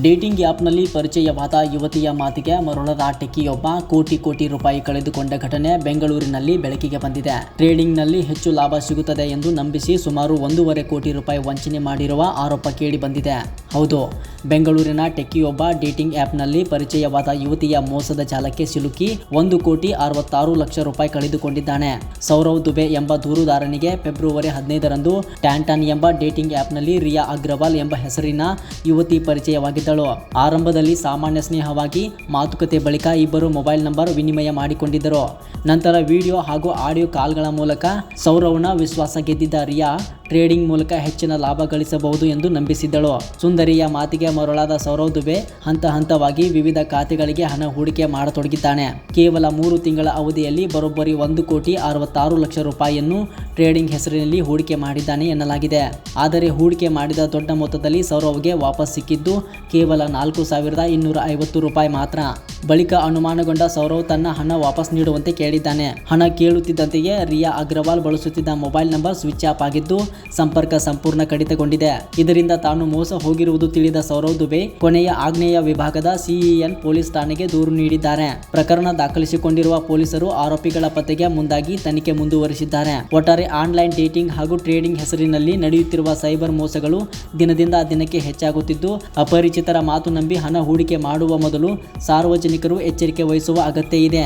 Dating ಆ್ಯಪ್ನಲ್ಲಿ ಪರಿಚಯವಾದ ಯುವತಿಯ ಮಾತಿಗೆ ಮರುಳದ ಟೆಕ್ಕಿಯೊಬ್ಬ ಕೋಟಿ ರೂಪಾಯಿ ಕಳೆದುಕೊಂಡ ಘಟನೆ ಬೆಂಗಳೂರಿನಲ್ಲಿ ಬೆಳಕಿಗೆ ಬಂದಿದೆ. ಟ್ರೇಡಿಂಗ್ನಲ್ಲಿ ಹೆಚ್ಚು ಲಾಭ ಸಿಗುತ್ತದೆ ಎಂದು ನಂಬಿಸಿ ಸುಮಾರು 1.5 ಕೋಟಿ ರೂಪಾಯಿ ವಂಚನೆ ಮಾಡಿರುವ ಆರೋಪ ಕೇಳಿ ಬಂದಿದೆ. ಹೌದು, ಬೆಂಗಳೂರಿನ ಟೆಕ್ಕಿಯೊಬ್ಬ ಡೇಟಿಂಗ್ ಆ್ಯಪ್ನಲ್ಲಿ ಪರಿಚಯವಾದ ಯುವತಿಯ ಮೋಸದ ಜಾಲಕ್ಕೆ ಸಿಲುಕಿ 1,66 ಲಕ್ಷ ರೂಪಾಯಿ ಕಳೆದುಕೊಂಡಿದ್ದಾನೆ. ಸೌರವ್ ದುಬೆ ಎಂಬ ದೂರುದಾರನಿಗೆ ಫೆಬ್ರವರಿ 15ರಂದು ಟ್ಯಾಂಟನ್ ಎಂಬ ಡೇಟಿಂಗ್ ಆ್ಯಪ್ನಲ್ಲಿ ರಿಯಾ ಅಗ್ರವಾಲ್ ಎಂಬ ಹೆಸರಿನ ಯುವತಿ ಪರಿಚಯವಾಗಿದ್ದಳು. ಆರಂಭದಲ್ಲಿ ಸಾಮಾನ್ಯ ಸ್ನೇಹವಾಗಿ ಮಾತುಕತೆ ಬಳಿಕ ಇಬ್ಬರು ಮೊಬೈಲ್ ನಂಬರ್ ವಿನಿಮಯ ಮಾಡಿಕೊಂಡಿದ್ದರು. ನಂತರ ವಿಡಿಯೋ ಹಾಗೂ ಆಡಿಯೋ ಕಾಲ್ಗಳ ಮೂಲಕ ಸೌರವ್ನ ವಿಶ್ವಾಸ ಗೆದ್ದಿದ್ದ ರಿಯಾ ಟ್ರೇಡಿಂಗ್ ಮೂಲಕ ಹೆಚ್ಚಿನ ಲಾಭ ಗಳಿಸಬಹುದು ಎಂದು ನಂಬಿಸಿದ್ದಳು. ಸುಂದರಿಯ ಮಾತಿಗೆ ಮರುಳಾದ ಸೌರವ್ ದುಬೆ ಹಂತವಾಗಿ ವಿವಿಧ ಖಾತೆಗಳಿಗೆ ಹಣ ಹೂಡಿಕೆ ಮಾಡತೊಡಗಿದ್ದಾನೆ. ಕೇವಲ 3 ತಿಂಗಳ ಅವಧಿಯಲ್ಲಿ ಬರೋಬ್ಬರಿ 1,66 ಲಕ್ಷ ರೂಪಾಯಿಯನ್ನು ಟ್ರೇಡಿಂಗ್ ಹೆಸರಿನಲ್ಲಿ ಹೂಡಿಕೆ ಮಾಡಿದ್ದಾನೆ ಎನ್ನಲಾಗಿದೆ. ಆದರೆ ಹೂಡಿಕೆ ಮಾಡಿದ ದೊಡ್ಡ ಮೊತ್ತದಲ್ಲಿ ಸೌರವ್ಗೆ ವಾಪಸ್ ಸಿಕ್ಕಿದ್ದು ಕೇವಲ 4,250 ರೂಪಾಯಿ ಮಾತ್ರ. ಬಳಿಕ ಅನುಮಾನಗೊಂಡ ಸೌರವ್ ತನ್ನ ಹಣ ವಾಪಸ್ ನೀಡುವಂತೆ ಕೇಳಿದ್ದಾನೆ. ಹಣ ಕೇಳುತ್ತಿದ್ದಂತೆಯೇ ರಿಯಾ ಅಗ್ರವಾಲ್ ಬಳಸುತ್ತಿದ್ದ ಮೊಬೈಲ್ ನಂಬರ್ ಸ್ವಿಚ್ ಆಫ್ ಆಗಿದ್ದು ಸಂಪರ್ಕ ಸಂಪೂರ್ಣ ಕಡಿತಗೊಂಡಿದೆ. ಇದರಿಂದ ತಾನು ಮೋಸ ಹೋಗಿರುವುದು ತಿಳಿದ ಸೌರವ್ ದುಬೆ ಕೊನೆಯ ಆಗ್ನೇಯ ವಿಭಾಗದ ಸಿಇಎನ್ ಪೊಲೀಸ್ ಠಾಣೆಗೆ ದೂರು ನೀಡಿದ್ದಾರೆ. ಪ್ರಕರಣ ದಾಖಲಿಸಿಕೊಂಡಿರುವ ಪೊಲೀಸರು ಆರೋಪಿಗಳ ಪತ್ತೆಗೆ ಮುಂದಾಗಿ ತನಿಖೆ ಮುಂದುವರಿಸಿದ್ದಾರೆ. ಒಟ್ಟಾರೆ ಆನ್ಲೈನ್ ಡೇಟಿಂಗ್ ಹಾಗೂ ಟ್ರೇಡಿಂಗ್ ಹೆಸರಿನಲ್ಲಿ ನಡೆಯುತ್ತಿರುವ ಸೈಬರ್ ಮೋಸಗಳು ದಿನದಿಂದ ದಿನಕ್ಕೆ ಹೆಚ್ಚಾಗುತ್ತಿದ್ದು, ಅಪರಿಚಿತರ ಮಾತು ನಂಬಿ ಹಣ ಹೂಡಿಕೆ ಮಾಡುವ ಮೊದಲು ಸಾರ್ವಜನಿಕರು ಎಚ್ಚರಿಕೆ ವಹಿಸುವ ಅಗತ್ಯ ಇದೆ.